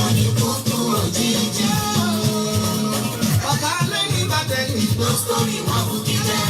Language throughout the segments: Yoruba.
ò ní kúkú òjijì. Ọ̀tá lẹ́yìn bàtẹ́yìn ló sórí wọn fún kíjẹ́.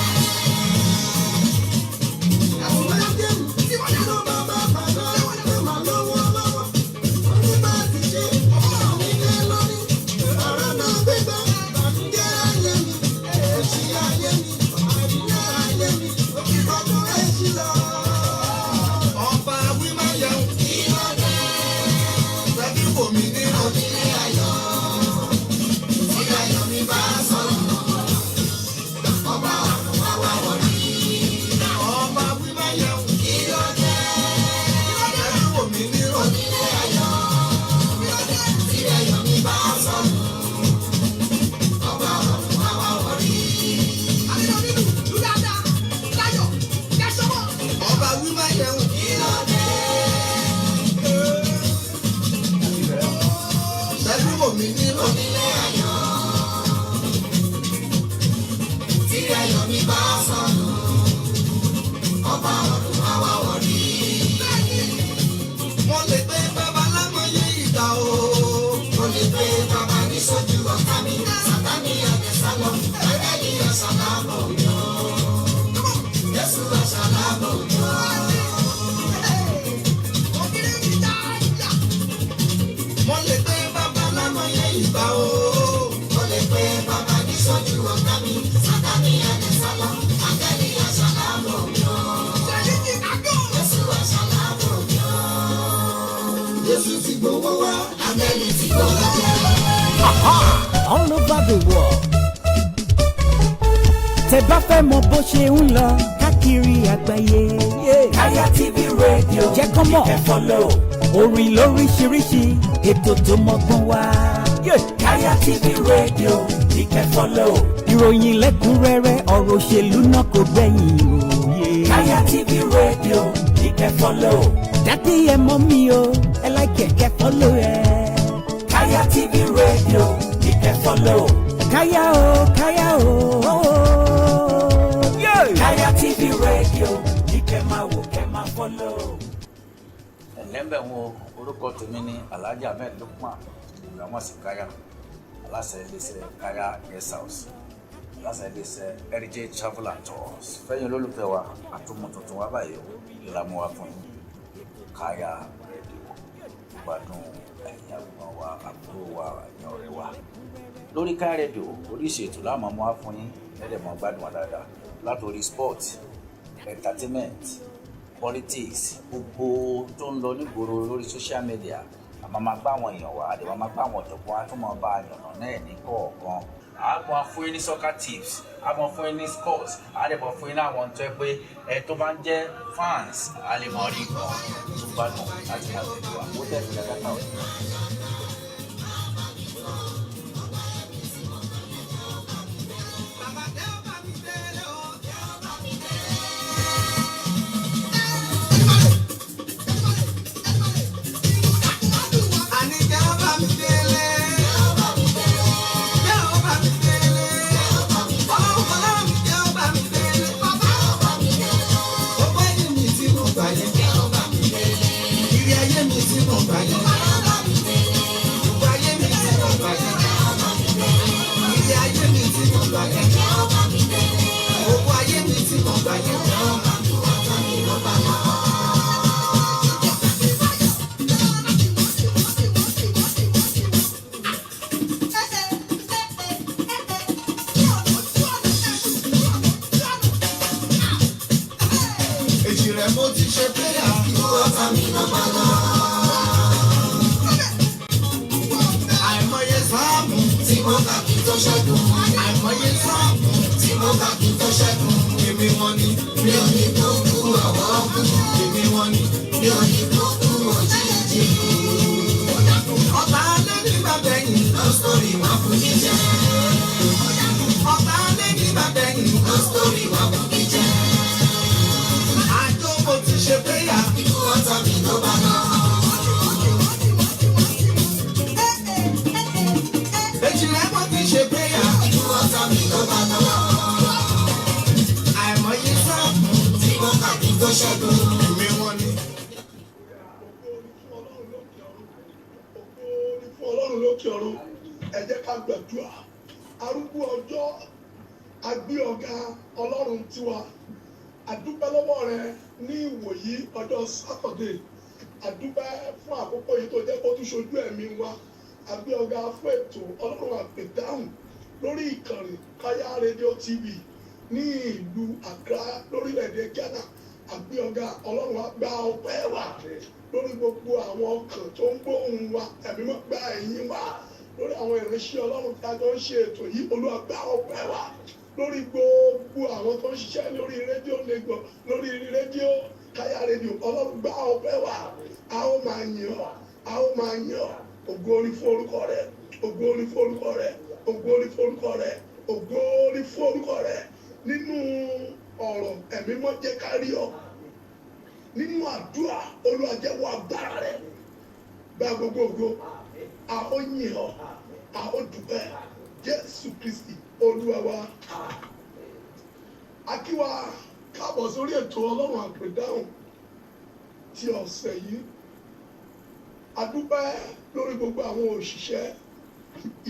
All over the world. Tẹ́ bá fẹ́ mọ̀ bó ṣe ń lọ káàkiri àgbáyé. Kaya TV radio jẹ́ kọ́ mọ̀ ẹ follow. Orin lóríṣiríṣi ètò tó mọ́gbọ́n wá. Kaya TV radio ní kẹ́ follow. Ìròyìn lẹ́kùnrẹ́rẹ́ ọ̀rọ̀ òṣèlú náà kò gbẹ̀yìn òye. Kaya TV radio ní kẹ́ follow. Dádì ẹ mọ̀ mi o ẹ like kẹ́ follow ẹ. Kaya TV radio ní kẹ́ follow. Kaya o Kaya o. Kaya TV radio ní kẹ́ máa wò kẹ́ máa follow. Ẹ̀lẹ́mbẹ̀ wọn orúkọ tèmi ní Alhaji Ahmed Lukman ìgbàmọ̀ sí Kaya aláṣẹ iléeṣẹ́ Kaya guest house aláṣẹ iléeṣẹ́ Heritage Travel and Tours fẹ́yìn olólùfẹ́ wa àtúmọ̀ tuntun wa báyìí ìlàmú wa fún yín Kaya radio gbádùn ẹ̀yìn àgbọ̀n wa àbúrò wa ẹ̀yìn ọ̀rẹ́ wa lórí Kaya radio oríṣi ètò láàmú wa fún yín ẹ̀dẹ̀mọ̀ gbádùn wa dáadáa látòrí sport entertainment politics gbogbo tó ń lọ nígboro lórí social media àmọ́ máa gbá àwọn èèyàn wá àdèmọ́ máa gbá àwọn ọ̀jọ̀gbọ́n á tún máa bá àyànnà náà ní kọ̀ọ̀kan àmọ́ fún yín ní soccer tips àmọ́ fún yín ní sports àdèmọ́ fún yín ní àwọn tó ẹ pé ẹ tó bá ń jẹ́ fans á lè mọ̀ rí nǹkan tó bá dùn láti máa tẹ̀lé wa ó tẹ̀ fún ẹgbẹ́ náà. lókè ọ̀run ẹ jẹ́ ká gbàdúrà arúgbó ọjọ́ agbé ọ̀gá ọlọ́run tiwa àdúpẹ́ lọ́wọ́ rẹ ní ìwòyí ọjọ́ sátọ̀dé àdúpẹ́ fún àkókò yìí tó jẹ́ kó tún ṣojú ẹ̀mí wa agbé ọ̀gá fún ètò ọlọ́run àpèdáhùn lórí ìkànnì káyà rédíò tv ní ìlú Accra lórílẹ̀‐èdè Ghana agbé ọ̀gá ọlọ́run àgbà ọpẹ́ wa lórí gbogbo àwọn ọkàn tó ń gbóhùn wa ẹ̀mí mọ́ gba ẹ̀yìn wa lórí àwọn ìránṣẹ́ ọlọ́run tí a jọ ń ṣe ètò yìí Olúwa gba ọpẹ́ wa lórí gbogbo àwọn tó ń ṣiṣẹ́ lórí rédíò Lagos lórí rédíò káyà rédíò ọlọ́run gba ọpẹ́ wa a ó máa yìn ọ́ a ó máa yìn ọ́ ògo orí fún orúkọ rẹ ògo orí fún orúkọ rẹ ògo orí fún orúkọ rẹ ògo orí fún orúkọ rẹ nínú ọ̀rọ̀ ẹ̀mí mọ́ jẹ́ ká rí ọ nínú àdúrà Olúwa jẹ́wọ́ agbára rẹ gba gbogbo ògo a ó yìn ọ́ a ó dúpẹ́ Jésù Kristi Olúwa wa a kí wa káàbọ̀ sórí ètò ọlọ́run àpèdáhùn ti ọ̀sẹ̀ yìí a dúpẹ́ lórí gbogbo àwọn òṣìṣẹ́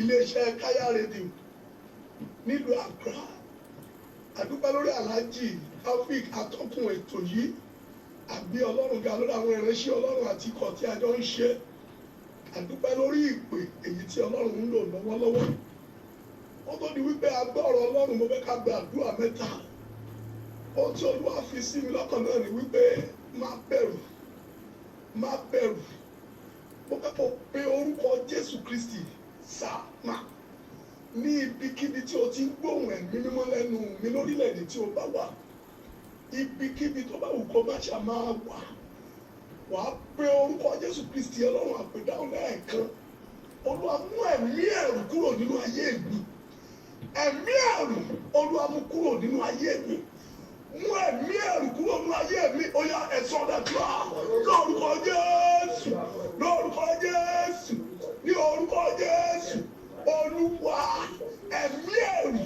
iléeṣẹ́ káyà rédíò nílùú Accra a dúpẹ́ lórí Alhaji Taofik atọ́kùn ètò yìí àbí ọlọ́run ga lórí àwọn ìránṣẹ́ ọlọ́run àti ikọ̀ tí a jọ ń ṣe a dúpẹ́ lórí ìpè èyí tí ọlọ́run ń lò lọ́wọ́lọ́wọ́ ó tó di wípé a gbọ́ ọ̀rọ̀ ọlọ́run mo fẹ́ ká gba àdúrà mẹ́ta ohun tí Olúwa fi sí mi lọ́kàn náà ni wípé má bẹ̀rù má bẹ̀rù mo fẹ́ kó pe orúkọ Jésù Kristi sáà ní ibikíbi tí o ti ń gbóhùn ẹ̀mí mímọ́ lẹ́nu mi lórílẹ̀‐èdè tí o bá wà ibikíbi tó bá wù kó má ṣe máa wà wà á pe orúkọ Jésù Kristi ọlọ́run àpèdáhùn lẹ́ẹ̀kan Olúwa mú ẹ̀mí ẹ̀rù kúrò nínú ayé mi ẹ̀mí ẹ̀rù Olúwa mú kúrò nínú ayé mi mú ẹ̀mí ẹ̀rù kúrò nínú ayé mi ó yá ẹ̀sọ́ dàdúrà lórúkọ Jésù lórúkọ Jésù ní orúkọ Jésù Olúwa ẹ̀mí ẹ̀rù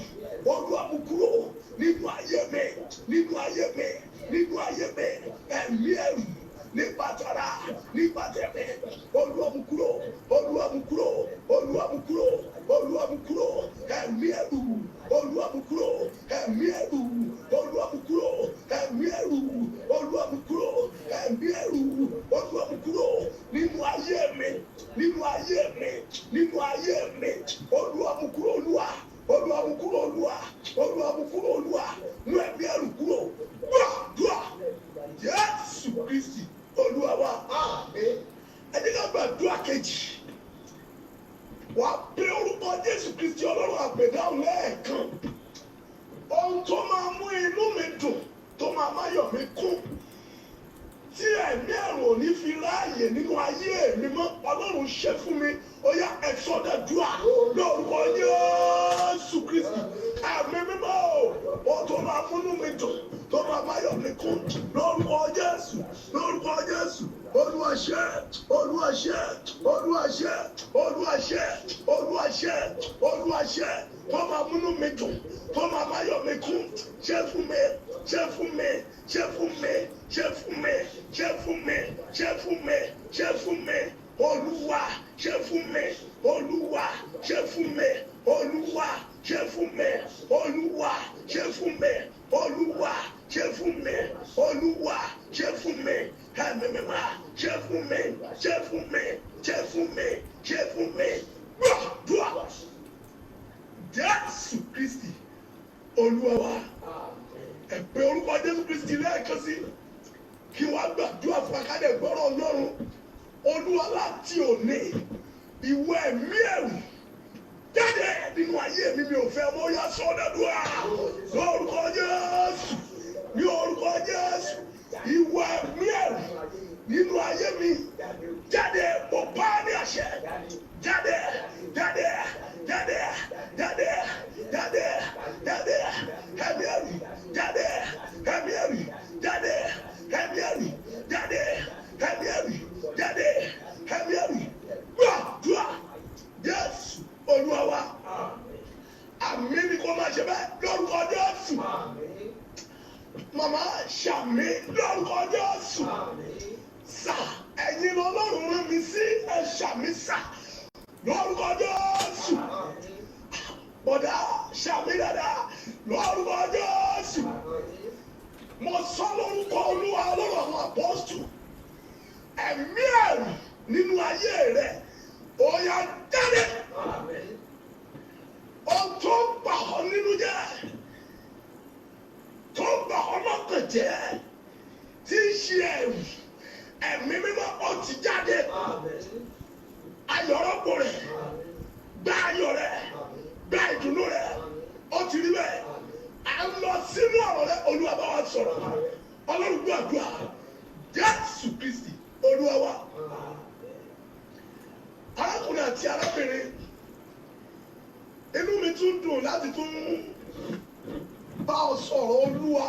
Olúwa mú kúrò nínú ayé mi nínú ayé mi nínú ayé mi ẹ̀mí ẹ̀rù nípa tara nípa tẹ̀mí Olúwa mú kúrò Olúwa mú kúrò Olúwa mú kúrò Olúwa mú kúrò ẹ̀mí ẹ̀rù Olúwa mú kúrò ẹ̀mí ẹ̀rù Olúwa mú kúrò ẹ̀mí ẹ̀rù Olúwa mú kúrò ẹ̀mí ẹ̀rù Olúwa mú kúrò nínú ayé mi nínú ayé mi nínú ayé mi Olúwa mú kúrò Olúwa Olúwa mú kúrò Olúwa Olúwa mú kúrò Olúwa mú ẹ̀mí ẹ̀rù kúrò gbàdúrà Jésù Kristi Olúwa wa àmín ẹni ká gbàdúrà kejì wà á pe orúkọ Jésù Kristi ọlọ́run àpèdáhùn lẹ́ẹ̀kan ohun tó máa mú inú mi dùn tó máa máyọ̀ mi kún tí ẹ̀mí ẹ̀rù ò ní fi ráàyè nínú ayé mi mọ́ ọlọ́run ṣe fún mi ó yá ẹ̀sọ́dàdúrà lórúkọ Jésù Kristi ẹ̀mí mímọ́ ohun tó máa múnú mi dùn tó máa máyọ̀ mi kún lórúkọ Jésù lórúkọ Jésù Olúwa ṣe Olúwa ṣe Olúwa ṣe Olúwa ṣe Olúwa ṣe Olúwa ṣe tó máa múnú mi dùn tó máa máyọ̀ mi kún ṣe fún mi ṣe fún mi ṣe fún mi ṣe fún mi ṣe fún mi ṣe fún mi ṣe fún mi Olúwa ṣe fún mi Olúwa ṣe fún mi Olúwa ṣe fún mi Olúwa ṣe fún mi Olúwa ṣe fún mi Olúwa ṣe fún mi ẹ̀mí mímọ́ ṣe fún mi ṣe fún mi ṣe fún mi ṣe fún mi gbàdúrà Jésù Kristi Olúwa wa ẹ pé orúkọ Jésù Kristi lẹ́ẹ̀kan sí kí wọ́n gbàdúrà fún akádẹ́ gbọ́rọ̀ Ọlọ́run Olúwa láti òní ìwọ ẹ̀mí ẹ̀rù jáde nínú ayé mi mi ò fẹ́ mọ́ yá sọ́dọ̀dúrà lórúkọ Jésù ní orúkọ Jésù ìwọ ẹ̀mí ẹ̀rù nínú ayé mi jáde mo bá ní àṣẹ jáde jáde jáde jáde jáde jáde ẹ̀mí ẹ̀rù jáde ẹ̀mí ẹ̀rù jáde ẹ̀mí ẹ̀rù jáde ẹ̀mí ẹ̀rù jáde ẹ̀mí ẹ̀rù gbàdúrà Jésù Olúwa wa àmín ni kò máa ṣe bẹ́ẹ̀ lórúkọ Jésù màmá ṣàmì lórúkọ Jésù sà ẹ̀yin Ọlọ́run rán mi sí ẹ ṣàmì sà lórúkọ Jésù bọ̀dá ṣàmì dáadáa lórúkọ Jésù mo sọ lórúkọ Olúwa Ọlọ́run àwọn apọ́stù ẹ̀mí ẹ̀rù nínú ayé rẹ̀ ó yá jáde ó tó bà ọ́ nínú jẹ́ tó bà ọ́ lọ́kàn jẹ́ tí ń ṣe ẹ̀rù ẹ̀mí mímọ́ ó ti jáde ayọ̀rọ̀pọ̀ rẹ̀ gba ayọ̀ rẹ̀ gba ìdùnnú rẹ̀ ó ti rí bẹ́ẹ̀ à ń lọ sínú ọ̀rọ̀ rẹ̀ Olúwa bá wa sọ̀rọ̀ Ọlọ́run gbọ́ àdúrà Jésù Kristi Olúwa wa arákùnrin àti arábìnrin inú mi tún dùn láti tún bá ọ sọ̀rọ̀ Olúwa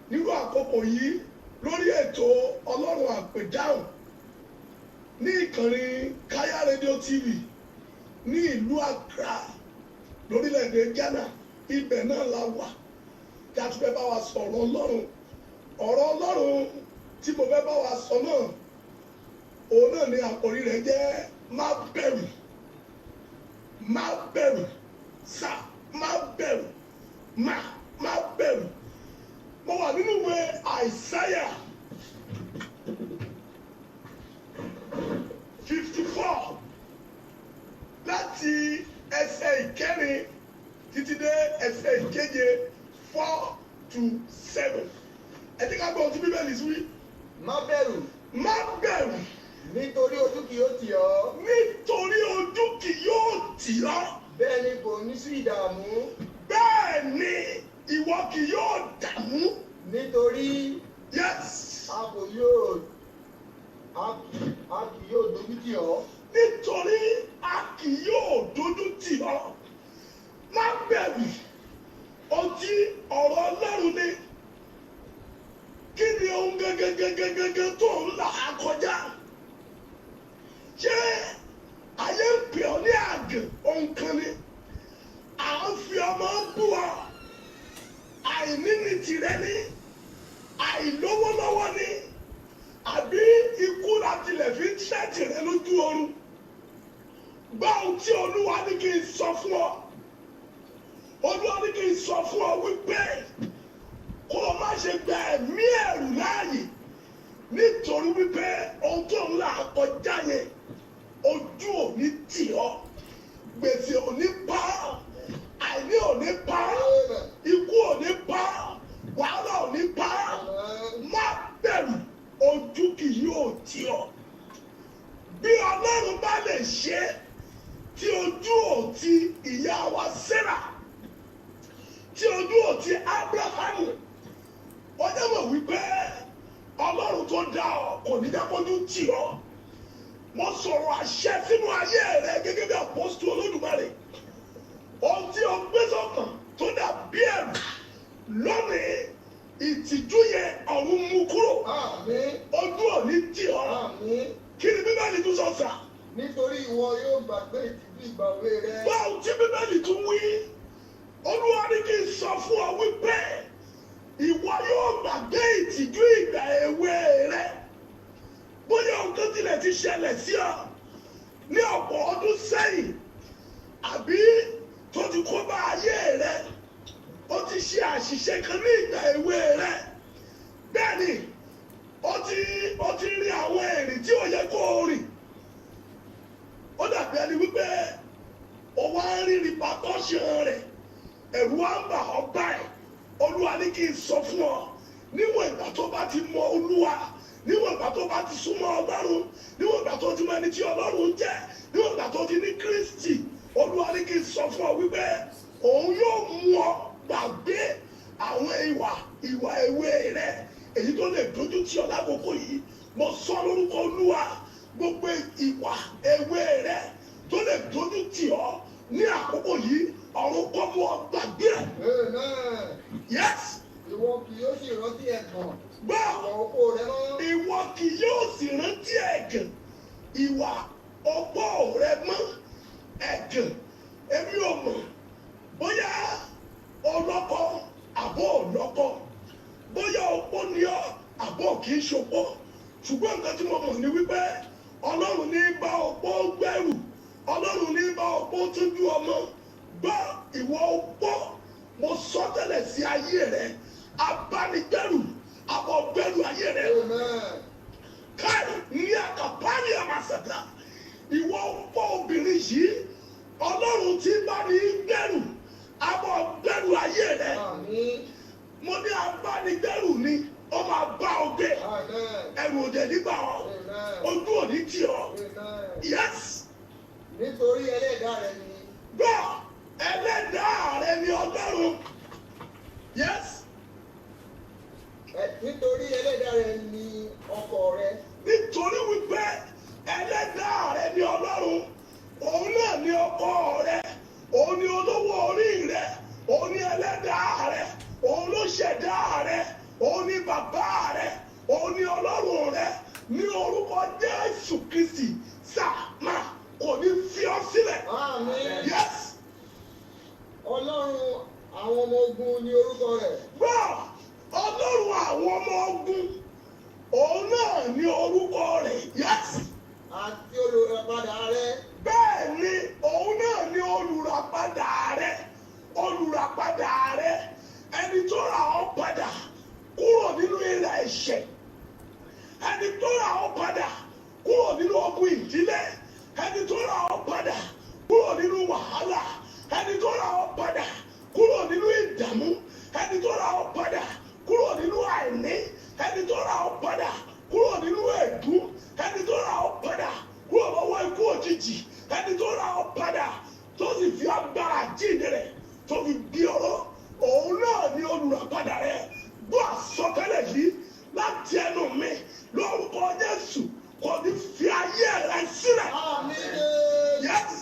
nírú àkókò yìí lórí ètò Ọlọ́run Apedahun ní ìkànnì Kaya Radio TV ní ìlú Accra lórílẹ̀‐èdè Ghana ibẹ̀ náà la wà tí a ti fẹ́ bá wa sọ̀rọ̀ Ọlọ́run ọ̀rọ̀ Ọlọ́run tí mo fẹ́ bá wa sọ náà òun náà ni àkòrí rẹ̀ jẹ́ má bẹ̀rù má bẹ̀rù sá má bẹ̀rù má bẹ̀rù mo wà nínú ìwé Àìsáyà 54 láti ẹsẹ̀ ìkẹrin títí dé ẹsẹ̀ ìkeje 4 to 7 ẹ ti ká gbọ́ ohun tí Bíbélì wí. Má bẹ̀rù. Má bẹ̀rù. Nítorí ojú kì yóò tì ọ́. Nítorí ojú kì yóò tì ọ́. Bẹ́ẹ̀ ni kò ní sí ìdààmú. Bẹ́ẹ̀ ni ìwọ kì yóò dààmú. Nítorí yes. a kì yóò dojú tì ọ́. Nítorí a kì yóò dojú tì ọ́. Má bẹ̀rù. Ọtí ọ̀rọ̀ Ọlọ́run ni. Kí ni ohun gẹ́gẹ́gẹ́gẹ́gẹ́ tó ń là á kọjá? Ṣé ayé ń pè ọ́ ní àgàn ohun kan ni? À ń fi ọmọ bú ọ. Àìní ni tìrẹ ni. Àìlówó lọ́wọ́ ni. Àbí ikú láti lè fi ń ṣẹ́ẹ̀tì rẹ lójú oorun. Gbọ́ ohun tí Olúwa ní kí n sọ fún ọ. Olúwa ní kí n sọ fún ọ wípé kó o má ṣe gba ẹ̀mí ẹ̀rù láàyè nítorí wípé ohun tó ń là kọjá yẹn ojú ò ní tì ọ́ gbèsè ò ní pa ọ́ àìní ò ní pa ọ́ ikú ò ní pa ọ́ wàhálà ò ní pa ọ́ má bẹ̀rù ojú kì yóò tì ọ́ bí Ọlọ́run bá lè ṣe tí ojú ò ti ìyá wa Sárà tí ojú ò ti Ábúráhámù ó jẹ́ mọ̀ wípé Ọlọ́run tó dá ọ kò ní jẹ́ kójú tì ọ́ mo sọ̀rọ̀ àṣẹ sínú ayé rẹ gẹ́gẹ́ bí àpọ́sítù Olódùmarè ohun tí o gbé sọ́kàn tó dà bí ẹ̀rù lónìí ìtìjú yẹn ọ̀run mú kúrò ojú ò ní tì ọ́ kí ni Bíbélì tún sọ sà. Nítorí ìwọ yóò gbàgbé ìtìjú ìgbà òwe rẹ. báwo tí Bíbélì tún wí Olúwa ní kí n sọ fún ọ wípé ìwọ yóò gbàgbé ìtìjú ìgbà èwe rẹ bóyá nǹkan tilẹ̀ ti ṣẹlẹ̀ sí ọ ní ọ̀pọ̀ ọdún sẹ́yìn àbí tó ti kó bá ayé rẹ ó ti ṣe àṣìṣe kan ní ìgbà èwe rẹ bẹ́ẹ̀ ni ó ti rí àwọn èrè tí ò yẹ kó o rìn ó dàbí ẹni wípé ó wá ń rí repercussion rẹ̀ ẹ̀rù wa ń bà ọ́ báyìí Olúwa ní kí n sọ fún ọ níwọ̀n ìgbà tó bá ti mọ Olúwa níwọ̀n ìgbà tó bá ti súnmọ́ Ọlọ́run níwọ̀n ìgbà tó ti mọ ẹni tí Ọlọ́run jẹ́ níwọ̀n ìgbà tó ti ní Kristi Olúwa ní kí n sọ fún ọ wípé òun yóò mú ọ gbàgbé àwọn ìwà èwe rẹ èyí tó lè dojú tì ọ lákòókò yìí mo sọ lórúkọ Olúwa gbogbo ìwà èwe rẹ tó lè dojú tì ọ ní àkókò yìí ọ̀run kọ́ mú ọ gbàgbé ẹ̀. Yes. Ìwọ kì yóò sì rántí ẹ̀gàn. Gbọ́. Ìwà opó rẹ mọ́. Ìwọ kì yóò sì rántí ẹ̀gàn. Ìwà opó rẹ mọ́. Ẹ̀gàn. Èmi ò mọ̀ bóyá ọlọ́kọ àbọ̀ ọlọ́kọ. Bóyá opó ni ọ́ àbọ̀ kì í ṣopó. Ṣùgbọ́n nǹkan tí mo mọ̀ ni wípé Ọlọ́run ní bá opó gbẹ́rù, Ọlọ́run ní bá opó tọ́jú ọmọ. Gbọ́ ìwọ opó, mo sọ tẹ́lẹ̀ sí ayé rẹ, abánigbẹ́rù, abọ̀gbẹ́rù ayé rẹ. Káì ní àkàpárí àmàṣàdá, ìwọ opó obìnrin yìí, Ọlọ́run tí bá ní gbẹ́rù, abọ̀gbẹ́rù ayé rẹ. Mo ní abánigbẹ́rù ni, ó máa bá ọ gbé, ẹrù òde nígbà ọ, ojú òní tì ọ. Yes. Nítorí ẹlẹ́dàá rẹ ni. Gbọ́ ẹlẹ́dàá rẹ ni Ọlọ́run. Yes. Nítorí ẹlẹ́dàá rẹ ni ọkọ rẹ. Nítorí wípé ẹlẹ́dàá rẹ ni Ọlọ́run, òun náà ni ọkọ rẹ, òun ni olówó orí rẹ, òun ni ẹlẹ́dàá rẹ, òun ló ṣẹ̀dá rẹ, òun ni bàbá rẹ, òun ni Ọlọ́run rẹ. Ní orúkọ Jésù Kristi sàmà kò ní fi ọ́ sílẹ̀. Àmín. Yes. Ọlọ́run àwọn ọmọ ogun ni orúkọ rẹ̀. Gbọ́ Ọlọ́run àwọn ọmọ ogun, òun náà ni orúkọ rẹ̀. Yes. Àti olùràpadà rẹ. Bẹ́ẹ̀ ni òun náà ni olùràpadà rẹ, olùràpadà rẹ, ẹni tó rà ọ́ padà kúrò nínú ìrà ẹ̀ṣẹ̀, ẹni tó rà ọ́ padà kúrò nínú ogun ìdílé, ẹni tó rà ọ́ padà kúrò nínú wàhálà, ẹni tó rà ọ́ padà kúrò nínú ìdààmú, ẹni tó rà ọ́ padà kúrò nínú àìní, ẹni tó rà ọ́ padà kúrò nínú ègún, ẹni tó rà ọ́ padà kúrò lọ́wọ́ ikú òjijì, ẹni tó rà ọ́ padà tó sì fi agbára jíǹde rẹ̀ tó fi gbé ọ̀rọ̀, òun náà ni olùràpadà rẹ̀. Gbọ́ àsọtẹ́lẹ̀ yìí láti ẹnu mi lórúkọ Jésù, kò ní fi ayé rẹ̀ sílẹ̀. Àmín. Yes.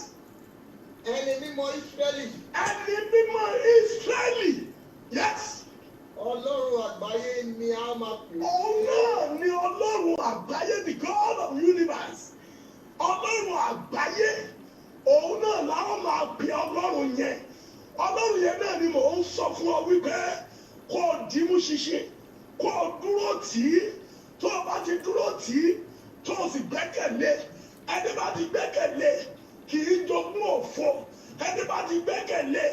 Ẹni mímọ́ Ísírẹ́lì. Ẹni mímọ́ Ísírẹ́lì. Yes. Ọlọ́run àgbáyé ni a máa pè. Òun náà ni Ọlọ́run àgbáyé, the God of universe. Ọlọ́run àgbáyé, òun náà làwọn máa pè Ọlọ́run yẹn. Ọlọ́run yẹn náà ni mò ń sọ fún ọ wípé kó o dìímú ṣinṣin, kó o dúró tì í. Tó o bá ti dúró tì í, tó o sì gbẹ́kẹ̀lé, ẹni bá ti gbẹ́kẹ̀lé kì í jogún òfo. Ẹni bá ti gbẹ́kẹ̀lé,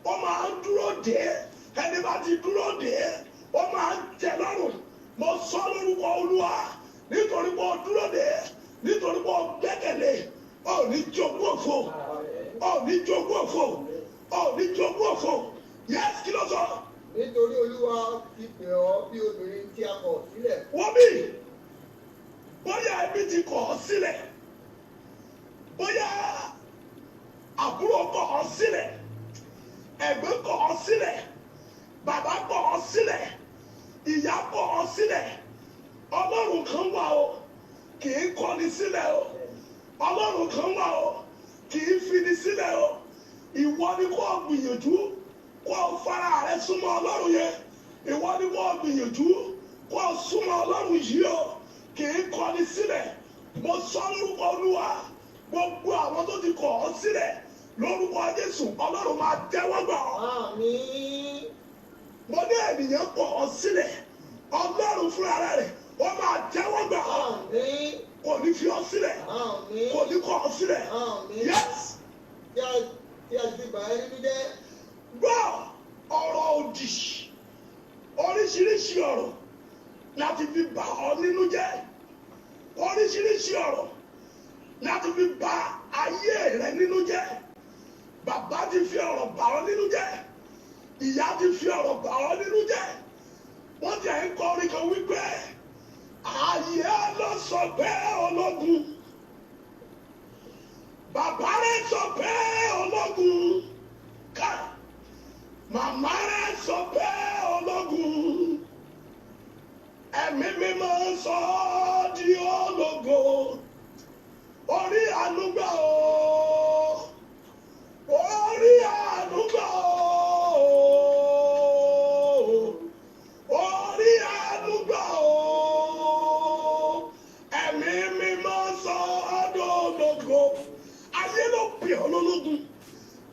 ó máa ń dúró dè é. Ẹni bá ti dúró dè é, ó máa ń tẹ́ lọ́rùn. Mo sọ lórúkọ Olúwa, nítorí pé o dúró dè é, nítorí pé o gbẹ́kẹ̀lé, ó ní jogún òfo, ó ní jogún òfo, ó ní jogún òfo. Yes, kí ló sọ? Nítorí Olúwa ti pè ọ́ bí obìnrin tí a kọ̀ sílẹ̀. Wọ́n bí bóyá ẹbí ti kọ̀ ọ́ sílẹ̀, bóyá àbúrò kọ̀ ọ́ sílẹ̀, ẹ̀gbọ́n kọ̀ ọ́ sílẹ̀, bàbá kọ̀ ọ́ sílẹ̀, ìyá kọ̀ ọ́ sílẹ̀. Ọlọ́run kan wà o, kì í kọ̀ni sílẹ̀ o. Ọlọ́run kan wà o, kì í fini sílẹ̀ o. Ìwọ ni kó o gbìyànjú kó o fara rẹ súnmọ́ Ọlọ́run yẹn. Ìwọ ni kó o gbìyànjú kó o súnmọ́ Ọlọ́run yìí o, kì í kọ̀ni sílẹ̀. Mo sọ lórúkọ Olúwa, gbogbo àwọn tó ti kọ̀ ọ́ sílẹ̀ lórúkọ Jésù, Ọlọ́run máa tẹ́wọ́ gbà ọ́. Àmín. Mo ní ènìyàn kọ̀ ọ́ sílẹ̀, Ọlọ́run fúnra rẹ̀ ó máa tẹ́wọ́ gbà ọ́. Àmín. Kò ní fi ọ́ sílẹ̀, Àmín. kò ní kọ̀ ọ́ sílẹ̀. Àmín. Yes. Tí a ti bà ẹ́ nínú jẹ́. Gbọ́ ọ̀rọ̀ òdì, oríṣiríṣi ọ̀rọ̀ láti fi bà ọ́ nínú jẹ́, oríṣiríṣi ọ̀rọ̀ láti fi bà ayé rẹ nínú jẹ́. Bàbá ti fi ọ̀rọ̀ bà ọ́ nínú jẹ́, ìyá ti fi ọ̀rọ̀ bà ọ́ nínú jẹ́. Wọ́n ti ń kọrin kan wípé ayé ló sọ pé ológun, bàbá rẹ̀ sọ pé ológun, ká màmá rẹ̀ sọ pé ológun, ẹ̀mí mímọ́ sọ ọ́ di ológo. Orí ànúgbà o, orí ànúgbà o, orí ànúgbà o, ẹ̀mí mímọ́ sọ ọ́ di ológo. Ayé ló pè ọ́ lólógun,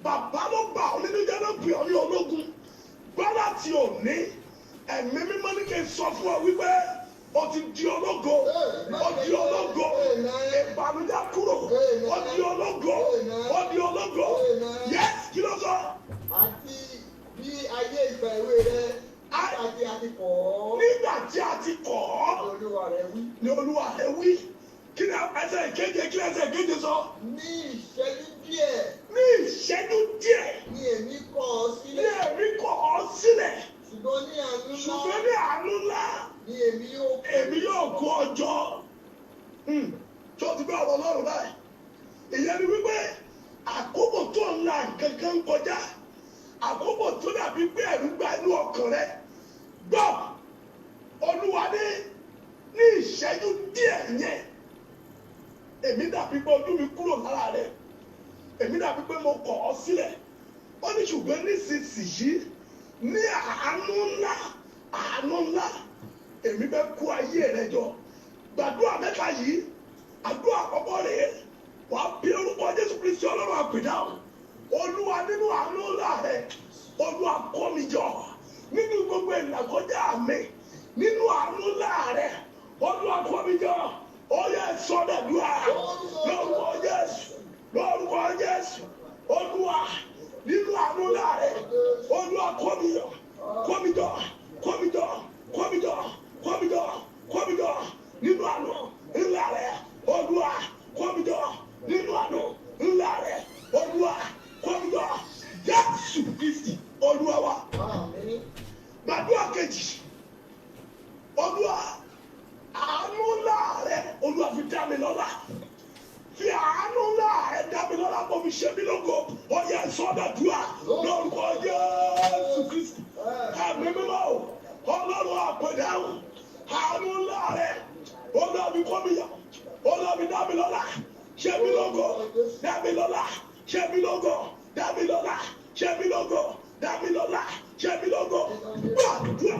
bàbá ló bà ọ́ nínú jẹ́ ló pè ọ́ ní ológun. Gbọ́dọ̀ tí ò ní, ẹ̀mí mímọ́ ní kí n sọ fún ọ wípé ó ti di ológo, ó di ológo, ìbànújẹ́ kúrò, ó di ológo, ó di ológo. Yes, kí ló sọ? Àti bí ayé ìgbà èwe rẹ àti kọ̀ ọ́. Nígbà tí a ti kọ̀ ọ́, Olúwa rẹ wí. ni Olúwa rẹ wí. Kí ni ẹsẹ̀ ìkeje, kí ni ẹsẹ̀ ìkeje sọ? Ní ìṣẹ́jú díẹ̀. Ní ìṣẹ́jú díẹ̀. Ni èmi kọ̀ ọ́ Ní sílẹ̀. èmi kọ̀ ọ́ sílẹ̀. Ṣùgbọ́n ní àánú ńlá. Ṣùgbọ́n ní àánú ńlá. Ni èmi yóò kó ọjọ́. Tó ti bá ọ̀rọ̀ Ọlọ́run báyìí. Ìyẹn ni wípé àkókò tó ń la nǹkan kan kọjá. Àkókò tó dàbí pé ẹ̀rù gba inú ọkàn rẹ. Gbọ́, Olúwa ní ìṣẹ́jú díẹ̀ yẹn. Èmi dàbí pé ojú mi kúrò lára rẹ. Èmi dàbí pé mo kọ̀ ọ́ sílẹ̀. Ó ní ṣùgbọ́n nísinsìnyí ní àánú ńlá èmi bẹ́ kó ayé rẹ jọ. Gbàdúrà mẹ́ta yìí, àdúrà àkọ́kọ́ rèé, wà á bí orúkọ Jésù Kristi Ọlọ́run Apedahun. Olúwa nínú àánú ńlá rẹ, Olúwa kó mi jọ. Nínú gbogbo ìlàkọjá mi, nínú àánú ńlá rẹ, Olúwa kó mi jọ. Ó yẹ sọ́dọ̀dúrà lórúkọ Jésù, lórúkọ Jésù. Olúwa nínú àánú ńlá rẹ, Olúwa kó mi jọ, kó mi jọ, kó mi jọ, kó mi jọ, kó mi jọ, kó mi jọ. Nínú àánú ńlá rẹ, Olúwa kó mi jọ. Nínú àánú ńlá rẹ, Olúwa kó mi jọ. Jésù Kristi Olúwa wa. Gbàdúrà kejì, Olúwa àánú ńlá rẹ, Olúwa fi dá mi lọ́lá. Fi àánú ńlá rẹ dá mi lọ́lá kó fi ṣe mí lógo. Ó yẹ sọ́dọ̀dúrà lórúkọ Jésù Kristi. Ẹ̀mí mímọ́ o, Ọlọ́run Apedahun. Àánú ńlá rẹ, Olúwa fi kó mi yọ. Olúwa fi dá mi lọ́lá. Ṣe mí lógo, dá mi lọ́lá. Ṣe mí lógo, dá mi lọ́lá. Ṣe mí lógo, dá mi lọ́lá. Ṣe mí lógo. Gbàdúrà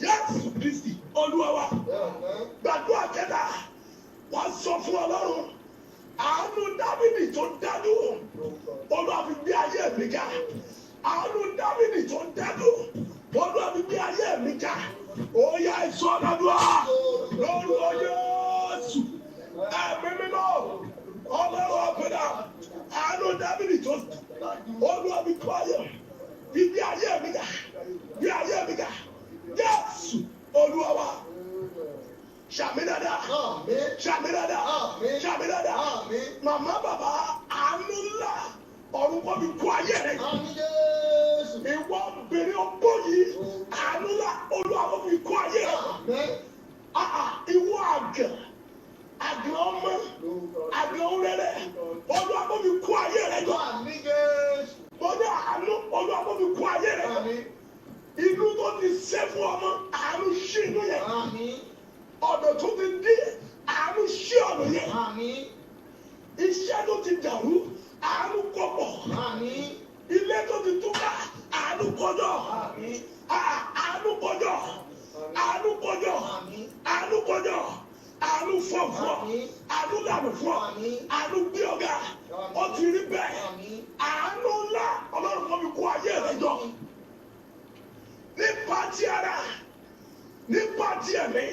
Jésù Kristi Olúwa wa. Gbàdúrà kẹta, wà á sọ fún Ọlọ́run. Àánú Dáfídì tó dájú, Olúwa fi gbé ayé mi ga. Àánú Dáfídì tó dájú, Olúwa fi gbé ayé mi ga. Ó yá ìsọdọ̀dúrà lórúkọ Jésù. Ẹ̀mí mímọ́, Ọlọ́run Apedahun. Àánú Dáfídì tó Olúwa fi gbé ayé mi ga. Gbé ayé mi ga. Jésù Olúwa wa. Ṣàmì dáadáa. Ṣàmì dáadáa. Ṣàmì dáadáa. Màmá bàbá àánú ńlá ọ̀run kọ́ mi kó ayé rẹ̀. Ìwọ obìnrin ọgbọ́ yìí àánú ńlá Olúwa kọ́ mi kó ayé rẹ̀. Ìwọ àgàn ọmọ àgàn rẹ̀ Olúwa kọ́ mi kó ayé rẹ̀ jọ. Mo ní àánú Olúwa kọ́ mi kó ayé rẹ̀. Inú tó ti ṣẹ́ fún ọmọ àánú ṣí inú yẹn. Ọ̀nà tó ti dí àánú ṣí ọ̀nà yẹn. Iṣẹ́ tó ti dàrú àánú kọ̀pọ̀. Ilé tó ti túká àánú kọjọ́. Àánú kọjọ́. Àánú kọjọ́. Àánú kọjọ́. Àánú fọ̀fọ̀. Àánú lànà fọ̀. Àánú gbé ọ̀gá. Ó ti rí bẹ́ẹ̀. Àánú ńlá Ọlọ́run kọ́ mi kó ayé rẹ̀ jọ. Nípa ti ara, nípa ti ẹ̀mí,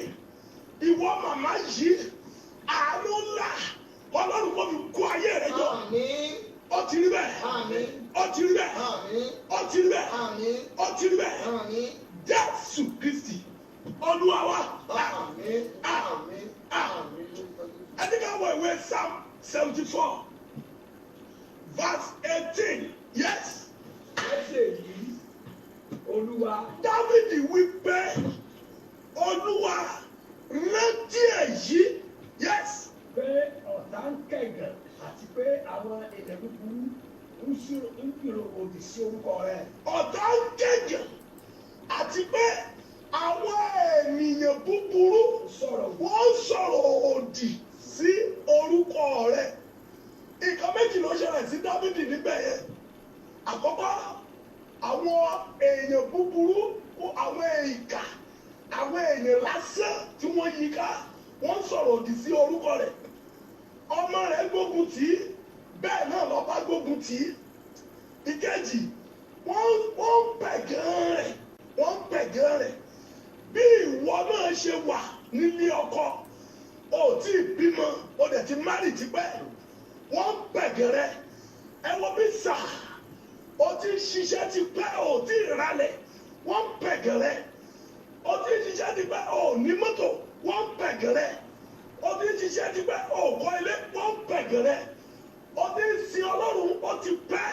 ìwọ màmá yìí, àánú ńlá Ọlọ́run kọ́ mi kó ayé rẹ̀ jọ. Ó ti rí bẹ́ẹ̀. Ó ti rí bẹ́ẹ̀. Ó ti rí bẹ́ẹ̀. Ó ti rí bẹ́ẹ̀. Jésù Kristi Olúwa wa. Ẹ ti ká wọ ìwé Psalm 74 verse 18. Yes. Olúwa. Dáfídì wí pé Olúwa rántí èyí. Yes. Pé ọ̀tá ń kẹ̀gàn àti pé àwọn èdè búburú ń kìlò òdì sí orúkọ rẹ̀. Ọ̀tá ń kẹ̀gàn àti pé àwọn ènìyàn búburú wọ́n sọ̀rọ̀ òdì sí orúkọ rẹ̀. Nǹkan méjì ló ṣẹlẹ̀ sí Dáfídì níbẹ̀ yẹn. Àkọ́kọ́, àwọn èèyàn búburú, àwọn ìkà, àwọn èèyàn lásán tí wọ́n yí ká, wọ́n sọ̀rọ̀ òdì sí orúkọ rẹ̀. Ọmọ rẹ̀ gbógun tì í, bẹ́ẹ̀ náà lọ́ba gbógun tì í. Ìkejì, wọ́n ń pẹ̀gàn rẹ̀. Bí ìwọ náà ṣe wà nílé ọkọ ò tí ì bímọ ó dẹ̀ ti márì tipẹ́ wọ́n pẹ̀gẹ̀rẹ́ ẹ wo bí sà ó ti ṣiṣẹ́ tipẹ́ ò tí ì ralẹ̀ wọ́n pẹ̀gẹ̀rẹ́ ó ti ṣiṣẹ́ tipẹ́ ò ní mọ́tò wọ́n pẹ̀gẹ̀rẹ́ ó ti ṣiṣẹ́ tipẹ́ ò kọ́ ilé wọ́n pẹ̀gẹ̀rẹ́ ó ti sin Ọlọ́run ó ti pẹ́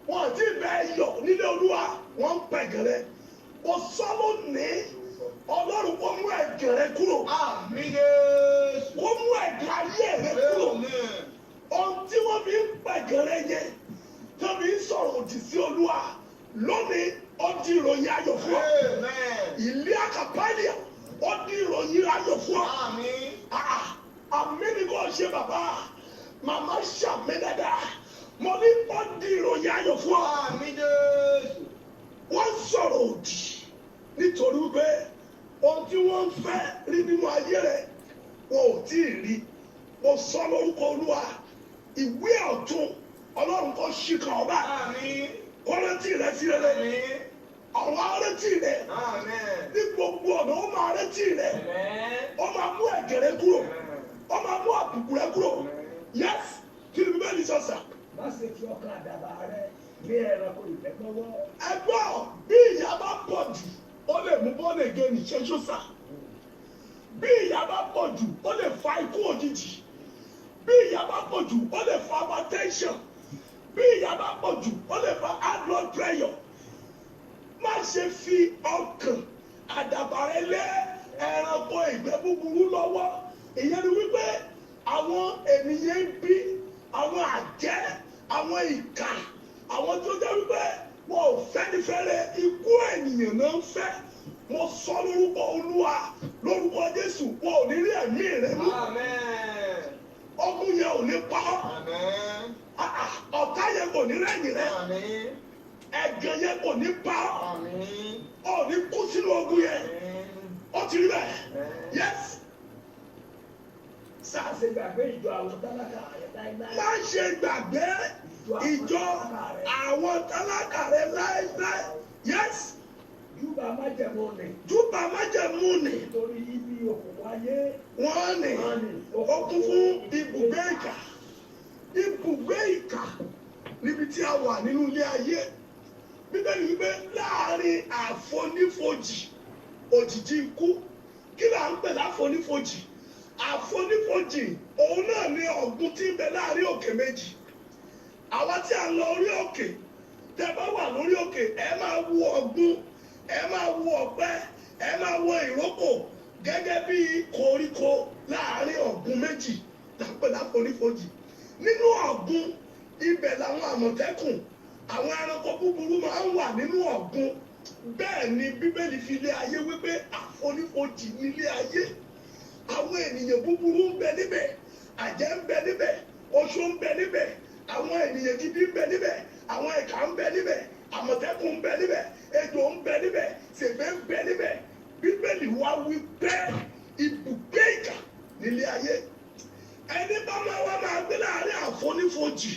wọ́n ti bẹ́ẹ̀ yọ nílé Olúwa wọ́n pẹ̀gẹ̀rẹ́ ó sọ lónìí Ọlọ́run kó mú ẹ̀gẹ̀rẹ́ kúrò kó mú ẹ̀gẹ̀ ayé rẹ kúrò ohun tí wọ́n fi ń pẹ̀gẹ̀rẹ́ yẹn tó fi ń sọ̀rọ̀ òdì sí Olúwa lónìí ó di ìròyìn ayọ̀ fún ọ ilé àkàpàlẹ̀ ó di ìròyìn ayọ̀ fún ọ àmì ni kò ṣe bàbá màmá ṣàmì dáadáa mo ní ó di ìròyìn ayọ̀ fún ọ wọ́n sọ̀rọ̀ òdì nítorí pé ohun tí wọ́n ń fẹ́ rí nínú ayé rẹ̀ wọn ò tí ì rí mo sọ lórúkọ Olúwa ìwé ọ̀tún Ọlọ́run kò ṣí kan ọba kọ́rẹ́tì rẹ̀ sí rẹ̀ ọ̀rọ̀ arẹ́tì rẹ̀ ní gbogbo ọ̀nà ó máa rẹ́tì rẹ̀ ó máa mú ẹ̀gẹ̀rẹ́ kúrò ó máa mú àbùkù rẹ̀ kúrò yẹ́s kí ni Bíbélì sọ sà. má ṣe fi ọkàn àdàbà rẹ gbé ẹranko ìfẹ́ gbọ́wọ́. ẹgbọ́n bí ìyà bá pọ̀ jù ó lè mú bọ́ọ̀lù ègé nìṣẹ́jú sà bí ìyà bá pọ̀ jù ó lè fa ikú òjijì bí ìyà bá pọ̀ jù ó lè fa hypertension bí ìyà bá pọ̀ jù ó lè fa high blood pressure má ṣe fi ọkàn àdàbà rẹ lé ẹranko ìgbẹ́ búburú lọ́wọ́ ìyẹn ni wípé àwọn ènìyàn ń bí àwọn àjẹ́ àwọn ìkà àwọn tó jẹ́ wípé wọn ò fẹ́nifẹ́re ikú ènìyàn náà ń fẹ́ mo sọ lórúkọ Olúwa lórúkọ Jésù wọn ò ní rí ẹ̀mí rẹ mú ọkùn yẹn ò ní pa ọ́ ọ̀tá yẹn kò ní rẹ̀yìn rẹ ẹ̀gàn yẹn kò ní pa ọ́ ò ní kú sínú ogun yẹn ó ti rí bẹ́ẹ̀ yẹ́sì. Má ṣe gbàgbé ìjọ àwọn tálákà rẹ láíláí. Má ṣe gbàgbé ìjọ àwọn tálákà rẹ láíláí. Yes. Júbà májẹ̀mú ni. Júbà májẹ̀mú ni. Nítorí ibi òkùnkùn ayé. Wọ́n ní ó kún fún ibùgbé ìkà. Ibùgbé ìkà níbi tí a wà nínú ilé ayé. Bíbélì wípé láàárín àfonífojì òjìji ikú. Kí là ń pè láfonífojì? Àfonífojì òun náà ni ọ̀gbun tí ń bẹ láàrin òkè méjì àwa tí a ń lọ orí òkè tẹ bá wà lórí òkè ẹ máa wo ọ̀gbun ẹ máa wo ọ̀pẹ ẹ máa wo ìrókò gẹ́gẹ́ bí koríko láàrin ọ̀gbun méjì lápẹ́ láfonífojì nínú ọ̀gbun ibẹ̀ làwọn àmọ̀tẹ́kùn àwọn ẹranko búburú máa ń wà nínú ọ̀gbun bẹ́ẹ̀ ni Bíbélì fi lé ayé wípé àfonífojì nílé ayé àwọn ènìyàn búburú ń bẹ níbẹ̀ àjẹ́ ń bẹ níbẹ̀ oṣó ń bẹ níbẹ̀ àwọn ènìyàn gidi ń bẹ níbẹ̀ àwọn ìkà ń bẹ níbẹ̀ àmọ̀tẹ́kùn ń bẹ níbẹ̀ ejò ń bẹ níbẹ̀ sèbé ń bẹ níbẹ̀ Bíbélì wá wí pé ibùgbé ìkà nílé ayé ẹni bá máa gbé láàrin àfonífojì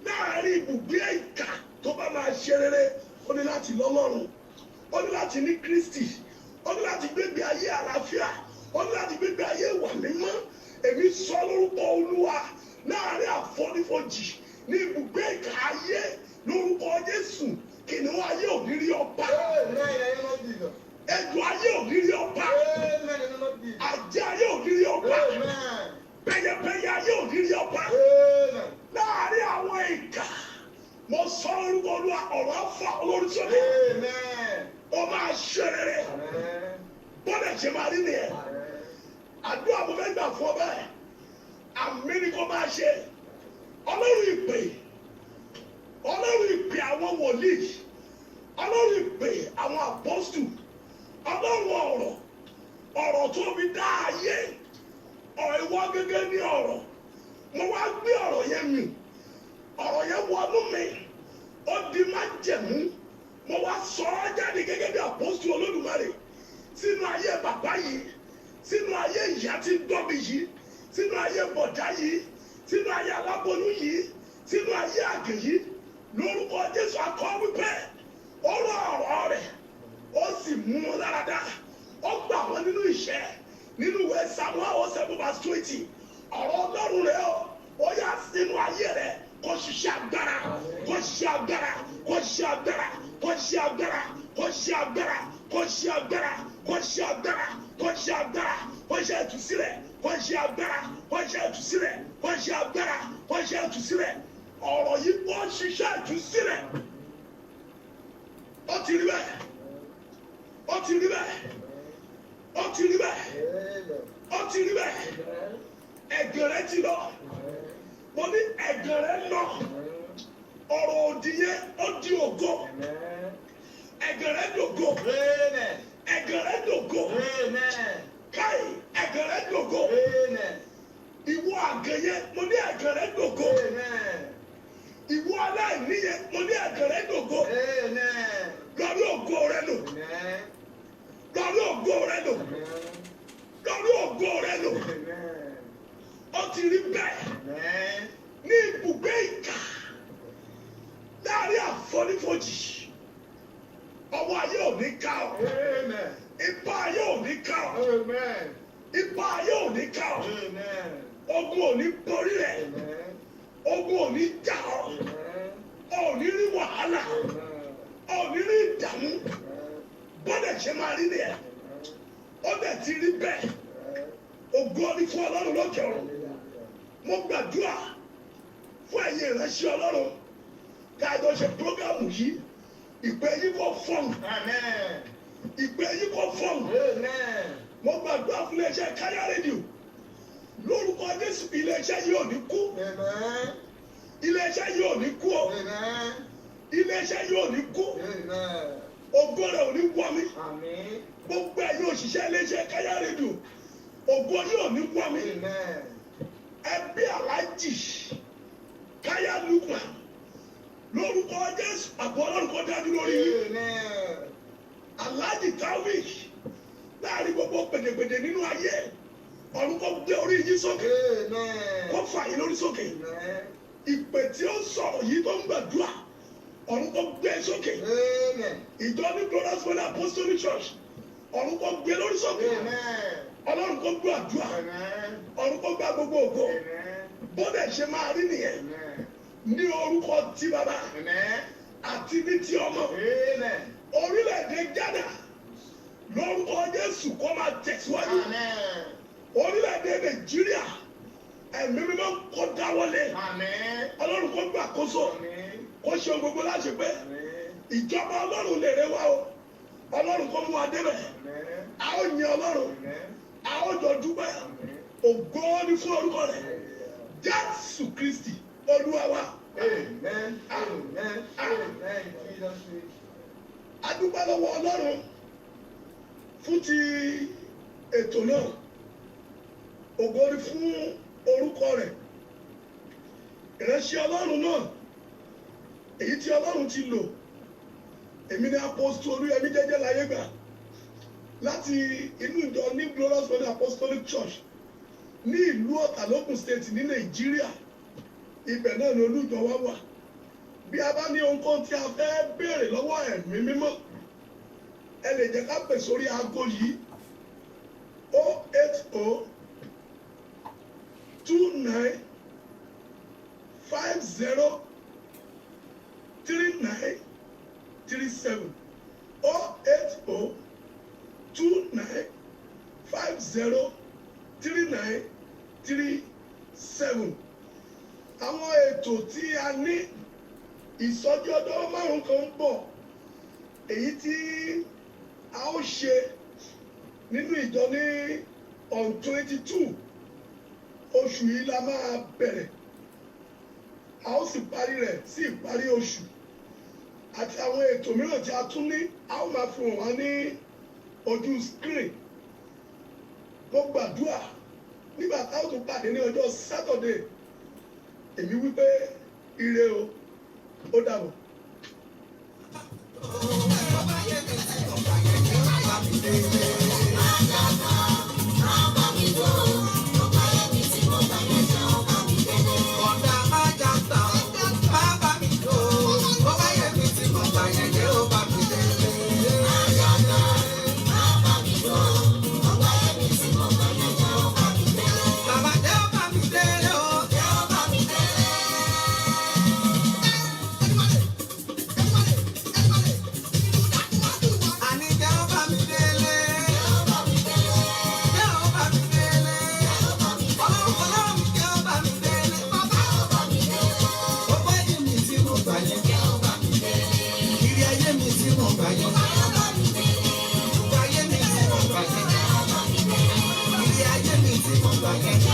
láàrin ibùgbé ìkà tó bá máa ṣe rere ó ní láti lọ́lọ́run ó ní láti ní Kristi ó ní láti gbégbé ayé àlàáfíà ó ní láti gbégbé ayé wà mímọ́ èmi sọ lórúkọ Olúwa láàrin àfonífojì ní ibùgbé ìkà ayé lórúkọ Jésù kìnìún ayé ò ní rí ọba ejò ayé ò ní rí ọba àjẹ́ ayé ò ní rí ọba pẹyẹpẹyẹ ayé ò ní rí ọba láàrin àwọn ìkà mo sọ lórúkọ Olúwa ọ̀rọ̀ afa olórí sọ́dọ̀ ó máa ṣe rere bọ́dẹ̀ ṣe máa rí nìyẹn àdúrà mo fẹ́ gbà fún ọ bẹ́ẹ̀ àmì ni kò máa ṣe Ọlọ́run ìpè Ọlọ́run ìpè àwọn wòlíì Ọlọ́run ìpè àwọn apọ́stù Ọlọ́run ọ̀rọ̀ tó fi dá ayé ọ̀rọ̀ ìwọ gẹ́gẹ́ ní ọ̀rọ̀ mo wá gbé ọ̀rọ̀ yẹn mì ọ̀rọ̀ yẹn wọnú mi ó di májẹ̀mú mo wá sọ ọ́ jáde gẹ́gẹ́ bí apọ́stù Olódùmarè sínú ayé bàbá yìí sínú ayé ìyá tí ń dọ́bi yìí sínú ayé bọ̀dá yìí sínú ayé aláboyún yìí sínú ayé àgè yìí lórúkọ Jésù akọ wípé ó rọ ọ̀rọ̀ rẹ̀ ó sì mú wọn dáradára ó gbà wọn nínú ìṣẹ́ nínú ìwé Samuel 7:20 ọ̀rọ̀ Ọlọ́run rẹ̀ ó yá sínú ayé rẹ̀ kó ṣiṣẹ́ agbára kó ṣiṣẹ́ agbára kó ṣiṣẹ́ agbára kó ṣiṣẹ́ agbára kó ṣiṣẹ́ agbára kó ṣiṣẹ́ agbára kó ṣiṣẹ́ agbára kó ṣiṣẹ́ agbára kó ṣiṣẹ́ ìtúsílẹ̀ kó ṣiṣẹ́ agbára kó ṣiṣẹ́ ìtúsílẹ̀ kó ṣiṣẹ́ agbára kó ṣiṣẹ́ ìtúsílẹ̀ ọ̀rọ̀ yìí kó ṣiṣẹ́ ìtúsílẹ̀ ó ti rí bẹ́ẹ̀ ó ti rí bẹ́ẹ̀ ó ti rí bẹ́ẹ̀ ó ti rí bẹ́ẹ̀ ẹ̀gàn rẹ ti lọ mo ní ẹ̀gàn rẹ lọ ọ̀rọ̀ òdì yẹn ó di ògo ẹ̀gàn rẹ dògo ẹ̀gàn rẹ dògo káyì ẹ̀gàn rẹ dògo ìwọ àgàn yẹn mo ní ẹ̀gàn rẹ dògo ìwọ aláìní yẹn mo ní ẹ̀gàn rẹ dògo lórí ògo rẹ lò lórí ògo rẹ lò lórí ògo rẹ lò ó ti rí bẹ́ẹ̀ ní ibùgbé ìkà láàrin àfonífojì ọwọ́ ayé ò ní ká ọ ipá ayé ò ní ká ọ ipá ayé ò ní ká ọ ogun ò ní borí rẹ ogun ò ní jà ọ ò ní rí wàhálà ò ní rí ìdààmú bọ́dẹ̀ ṣe máa rí nìyẹn ó dẹ̀ ti rí bẹ́ẹ̀ ògo ni fún Ọlọ́run lókè ọ̀run mo gbàdúrà fún ẹ̀yin ìránṣẹ́ Ọlọ́run káàdọ̀ ṣe prógámù yìí ìpè yìí kò fọ́n ìpè yìí kò fọ́n mo gbàdúrà fún iléeṣẹ́ Káyà rédíò lórúkọ Jésù iléeṣẹ́ yìí ò ní kú iléeṣẹ́ yìí ò ní kú o iléeṣẹ́ yìí ò ní kú ògo rẹ̀ ò ní wọ́ mi gbogbo ẹ̀yin òṣìṣẹ́ iléeṣẹ́ Káyà rédíò ògo yìí ò ní wọ́ mi ẹbí aláàjì Káyà lùkùn lórúkọ Jésù àbọ̀ Ọlọ́run kó dájú lórí yìí aláàjì Taofik láàrin gbogbo gbèdégbèdé nínú ayé ọ̀run kó gbé orí yìí sókè kó fà yín lórí sókè ìpè tí ó sọ̀rọ̀ yìí tó ń gbàdúrà ọ̀run kó gbé sókè ìjọ ní Glorious Word Apostolic Church ọ̀run kó gbé lórí sókè Ọlọ́run kó gbọ́ àdúrà ọ̀run kó gbá gbogbo ògo bóde ṣe máa rí nìyẹn ní orúkọ tí bàbá àti ní ti ọmọ orílẹ̀-èdè Ghana lórúkọ Jésù kó máa tẹ̀síwájú orílẹ̀-èdè Nàìjíríà ẹ̀mí mímọ́ kó dáwọ́lé Ọlọ́run kó gbà kóso kó ṣe gbogbo láṣẹ pé ìjọba Ọlọ́run lè rẹwà o Ọlọ́run kó mú wa débẹ̀ a ó yin Ọlọ́run a ó jọ dúpẹ́ ògo ni fún orúkọ rẹ̀ Jésù Kristi Olúwa wa. Amen. Amen. Amen. Jesus name. A dúpẹ́ lọ́wọ́ Ọlọ́run fún ti ètò náà ògo ni fún orúkọ rẹ̀ ìránṣẹ́ Ọlọ́run náà èyí tí Ọlọ́run ti lò èmi ni apostol Oluyemi Jejelayegba láti inú ìjọ ní Glorious Word Apostolic Church ní ìlú Ọ̀tà lógùn state ní Nàìjíríà ibẹ̀ náà ni olùjọ wa wà bí a bá ní ohunkóhun tí a fẹ́ béèrè lọ́wọ́ ẹ̀mí mímọ́ ẹ lè jẹ́ ká pè sórí aago yìí 080 29 50 39 37 080 29 50 39 37. Àwọn ètò tí a ní ìsọjí ọjọ́ márùn kan ń bọ̀ èyí tí a ó ṣe nínú ìjọ ní on 22 oṣù yìí la máa bẹ̀rẹ̀ a ó sì parí rẹ̀ sí ìparí oṣù àti àwọn ètò mìíràn tí a tún ní a ó máa fi hàn wá ní ojú screen. Mo gbàdúrà nígbà táwọn tó pàdé ní ọjọ́ Saturday èmi wípé ire o ó dàbọ̀. Bye. ayẹyẹ.